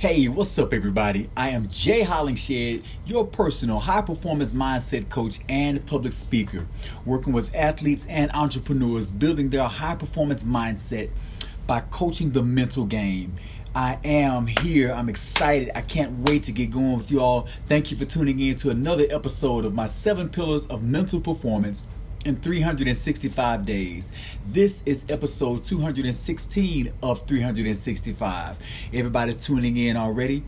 Hey, what's up, everybody? I am Jay Hollingshed, your personal high performance mindset coach and public speaker, working with athletes and entrepreneurs building their high performance mindset by coaching the mental game. I am here. I'm excited. I can't wait to get going with you all. Thank you for tuning in to another episode of my 7 Pillars of Mental Performance in 365 days. This is episode 216 of 365. Everybody's tuning in already.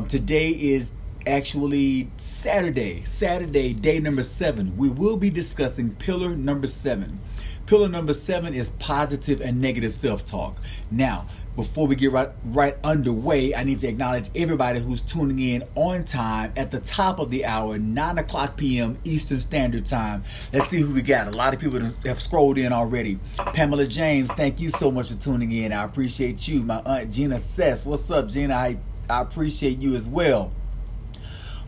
Today is actually Saturday, day number 7. We will be discussing pillar number 7. Pillar number 7 is positive and negative self-talk. Now, before we get right underway, I need to acknowledge everybody who's tuning in on time at the top of the hour, 9 o'clock p.m. Eastern Standard Time. Let's see who we got. A lot of people have scrolled in already. Pamela James, thank you so much for tuning in. I appreciate you. My aunt Gina Sess, what's up, Gina? I appreciate you as well.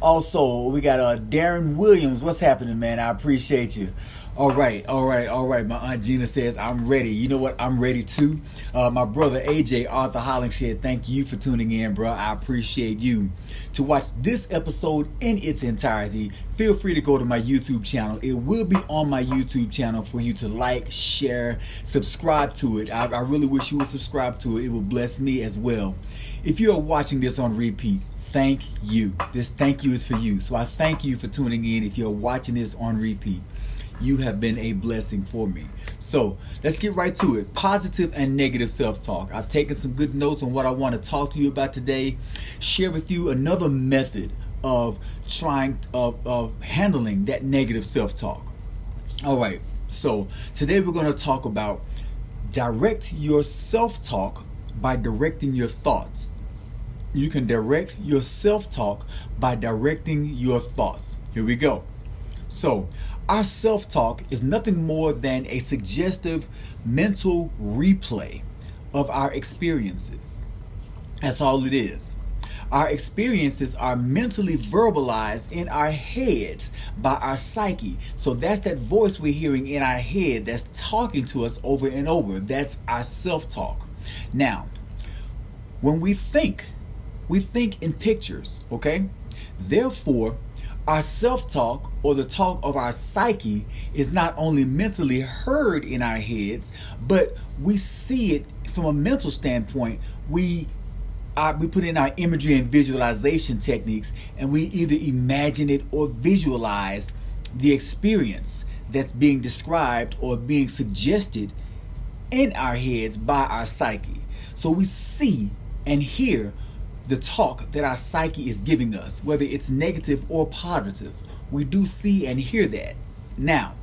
Also, we got Darren Williams. What's happening, man? I appreciate you. All right. My Aunt Gina says, I'm ready. You know what? I'm ready too. My brother AJ, Arthur Hollingshed, thank you for tuning in, bro. I appreciate you. To watch this episode in its entirety, feel free to go to my YouTube channel. It will be on my YouTube channel for you to like, share, subscribe to it. I really wish you would subscribe to it. It will bless me as well. If you are watching this on repeat, thank you. This thank you is for you. So I thank you for tuning in if you're watching this on repeat. You have been a blessing for me. So let's get right to it. Positive and negative self-talk. I've taken some good notes on what I want to talk to you about today. Share with you another method of handling that negative self-talk. All right. So today we're going to talk about direct your self-talk by directing your thoughts. You can direct your self-talk by directing your thoughts. Here we go. So our self-talk is nothing more than a suggestive mental replay of our experiences. That's all it is. Our experiences are mentally verbalized in our heads by our psyche. So that's that voice we're hearing in our head that's talking to us over and over. That's our self-talk. Now, when we think in pictures, okay? Therefore, our self-talk, or the talk of our psyche, is not only mentally heard in our heads, but we see it from a mental standpoint. We put in our imagery and visualization techniques, and we either imagine it or visualize the experience that's being described or being suggested in our heads by our psyche. So we see and hear the talk that our psyche is giving us, whether it's negative or positive. We do see and hear that. Now,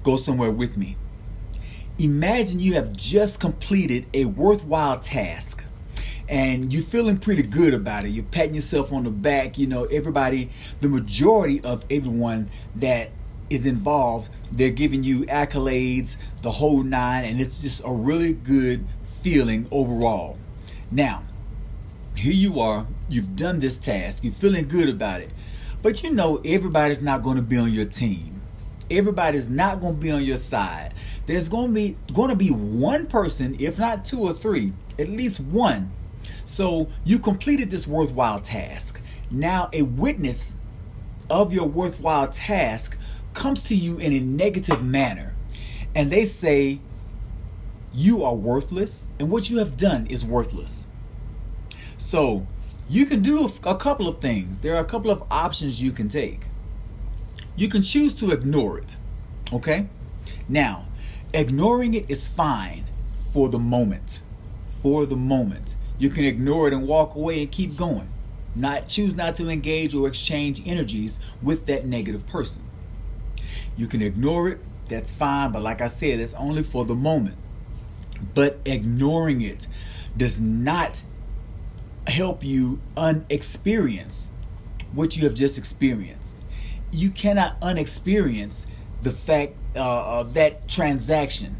go somewhere with me. Imagine you have just completed a worthwhile task and you're feeling pretty good about it. You're patting yourself on the back. You know, everybody, the majority of everyone that is involved, they're giving you accolades, the whole nine, and it's just a really good feeling overall. Now, here you are, you've done this task, you're feeling good about it. But you know everybody's not going to be on your team. Everybody's not going to be on your side. There's going to be one person, if not 2 or 3, at least one. So you completed this worthwhile task. Now a witness of your worthwhile task comes to you in a negative manner. And they say you are worthless and what you have done is worthless. So you can do a couple of things. There are a couple of options you can take. You can choose to ignore it. Okay? Now, ignoring it is fine for the moment. For the moment. You can ignore it and walk away and keep going. Choose not to engage or exchange energies with that negative person. You can ignore it. That's fine. But like I said, it's only for the moment. But ignoring it does not help you unexperience what you have just experienced. You cannot unexperience the fact of that transaction,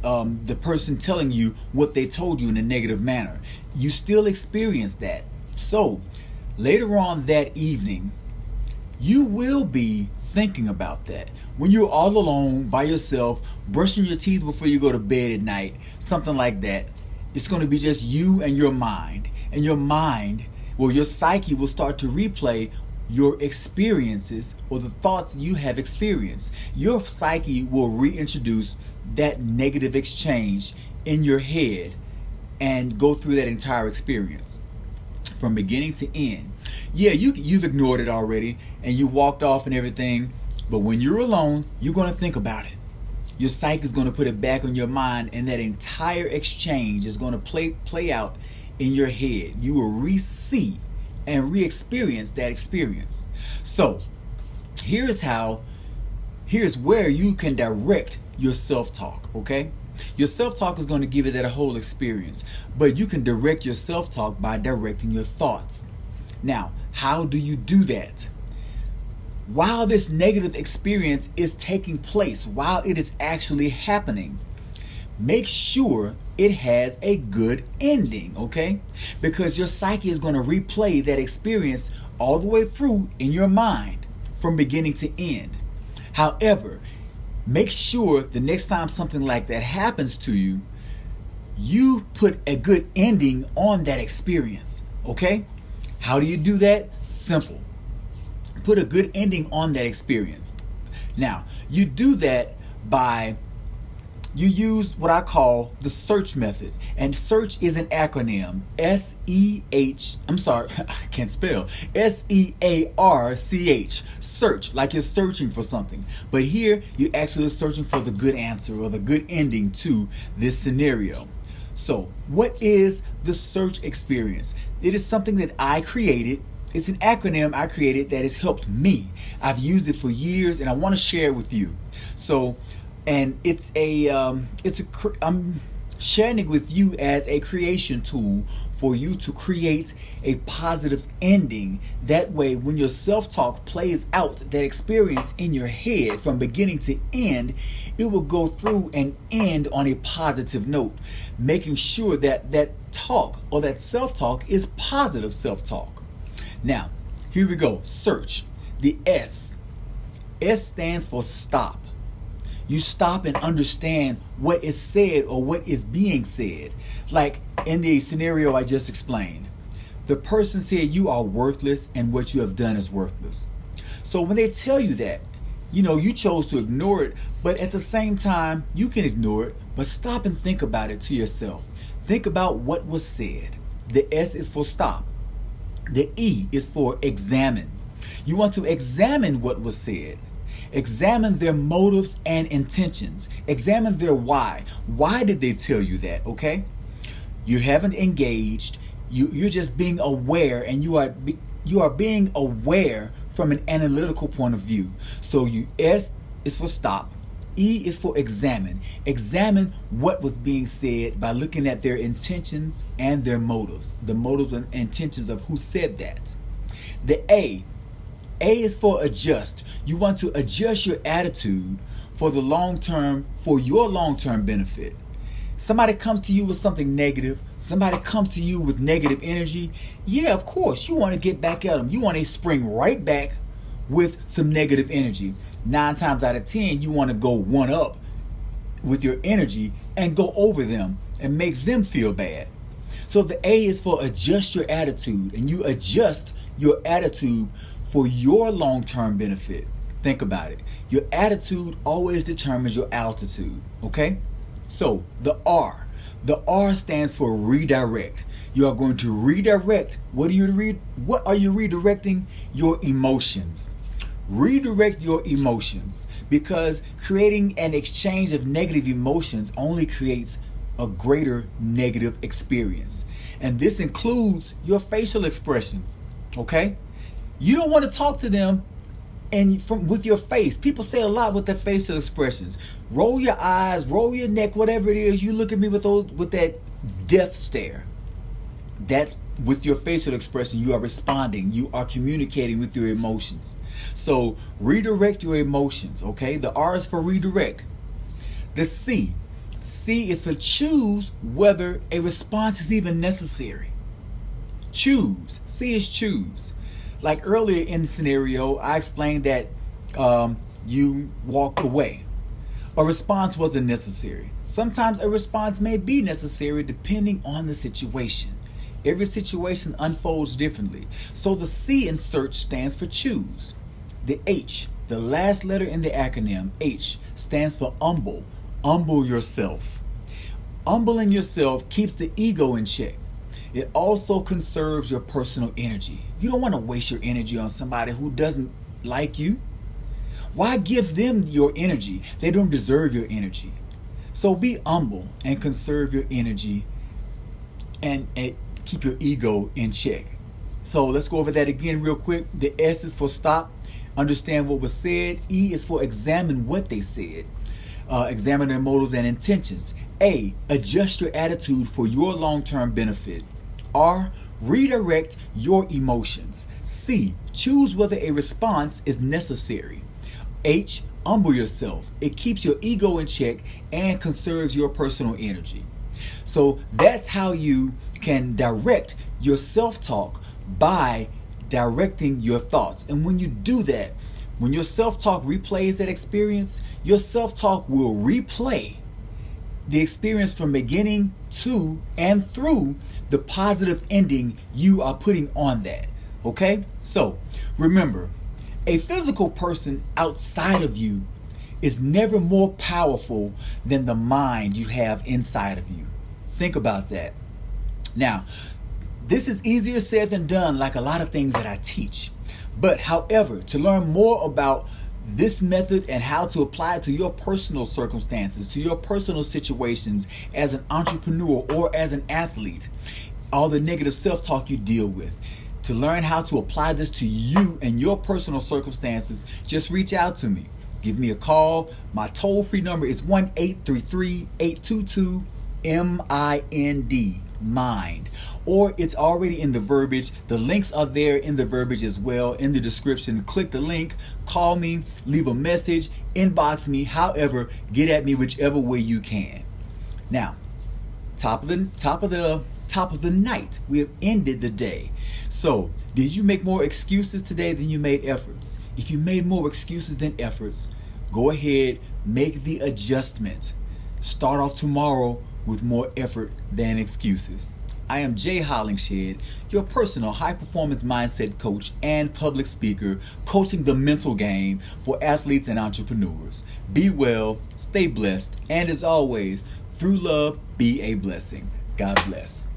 the person telling you what they told you in a negative manner. You still experience that. So later on that evening, you will be thinking about that. When you're all alone by yourself, brushing your teeth before you go to bed at night, something like that, it's going to be just you and your mind. and your mind, well, your psyche will start to replay your experiences or the thoughts you have experienced. Your psyche will reintroduce that negative exchange in your head and go through that entire experience from beginning to end. Yeah, you've ignored it already and you walked off and everything, but when you're alone, you're going to think about it. Your psyche is going to put it back on your mind, and that entire exchange is going to play out in your head. You will re-see and re-experience that experience. So here's where you can direct your self-talk, okay? Your self-talk is going to give you that whole experience, but you can direct your self-talk by directing your thoughts. Now, how do you do that? While this negative experience is taking place, while it is actually happening, make sure it has a good ending, okay? Because your psyche is going to replay that experience all the way through in your mind from beginning to end. However, make sure the next time something like that happens to you, you put a good ending on that experience, okay? How do you do that? Simple. Put a good ending on that experience. Now, you do that by you use what I call the search method. And search is an acronym. I can't spell. SEARCH. Search, like you're searching for something. But here, you're actually searching for the good answer or the good ending to this scenario. So, what is the search experience? It is something that I created. It's an acronym I created that has helped me. I've used it for years and I want to share it with you. So, and I'm sharing it with you as a creation tool for you to create a positive ending. That way, when your self-talk plays out that experience in your head from beginning to end, it will go through and end on a positive note, making sure that that talk or that self-talk is positive self-talk. Now, here we go. Search. The S. S stands for stop. You stop and understand what is said or what is being said. Like in the scenario I just explained. The person said you are worthless and what you have done is worthless. So when they tell you that, you chose to ignore it, but at the same time, you can ignore it, but stop and think about it to yourself. Think about what was said. The S is for stop. The E is for examine. You want to examine what was said. Examine their motives and intentions. Examine their why. Why did they tell you that, okay? You haven't engaged. You're just being aware, and you are being aware from an analytical point of view. So S is for stop. E is for examine. Examine what was being said by looking at their intentions and their motives. The motives and intentions of who said that. The A is for adjust. You want to adjust your attitude for your long-term benefit. Somebody comes to you with something negative. Somebody comes to you with negative energy. Yeah, of course, you want to get back at them. You want to spring right back with some negative energy. 9 times out of 10, you want to go one up with your energy and go over them and make them feel bad. So the A is for adjust your attitude, and you adjust your attitude for your long-term benefit. Think about it. Your attitude always determines your altitude, okay? So the R. The R stands for redirect. You are going to redirect. What are you redirecting? Your emotions. Redirect your emotions, because creating an exchange of negative emotions only creates a greater negative experience. And this includes your facial expressions, okay? You don't want to talk to them with your face. People say a lot with their facial expressions. Roll your eyes, roll your neck, whatever it is. You look at me with that death stare. That's with your facial expression. You are responding. You are communicating with your emotions. So redirect your emotions, okay? The R is for redirect. The C is for choose whether a response is even necessary. Choose. C is choose. Like earlier in the scenario, I explained that you walked away. A response wasn't necessary. Sometimes a response may be necessary depending on the situation. Every situation unfolds differently. So the C in search stands for choose. The H, the last letter in the acronym, H, stands for humble. Humble yourself. Humbling yourself keeps the ego in check. It also conserves your personal energy. You don't want to waste your energy on somebody who doesn't like you. Why give them your energy? They don't deserve your energy. So be humble and conserve your energy and keep your ego in check. So let's go over that again real quick. The S is for stop, understand what was said. E is for examine what they said. Examine their motives and intentions. A, adjust your attitude for your long-term benefit. R, redirect your emotions. C, choose whether a response is necessary. H, humble yourself. It keeps your ego in check and conserves your personal energy. So that's how you can direct your self-talk, by directing your thoughts. And when you do that, when your self-talk replays that experience, your self-talk will replay the experience from beginning to and through the positive ending you are putting on that. Okay? So remember, a physical person outside of you is never more powerful than the mind you have inside of you. Think about that. Now, this is easier said than done, like a lot of things that I teach. But however, to learn more about this method and how to apply it to your personal circumstances, to your personal situations as an entrepreneur or as an athlete, all the negative self-talk you deal with, to learn how to apply this to you and your personal circumstances, just reach out to me. Give me a call. My toll-free number is 1-833-822-MIND. Mind, or it's already in the verbiage. The links are there in the verbiage as well, in the description. Click the link, call me, leave a message, inbox me, however, get at me whichever way you can. Now, top of the night, we have ended the day. So did you make more excuses today than you made efforts? If you made more excuses than efforts, go ahead, make the adjustment. Start off tomorrow with more effort than excuses. I am Jay Hollingshed, your personal high-performance mindset coach and public speaker, coaching the mental game for athletes and entrepreneurs. Be well, stay blessed, and as always, through love, be a blessing. God bless.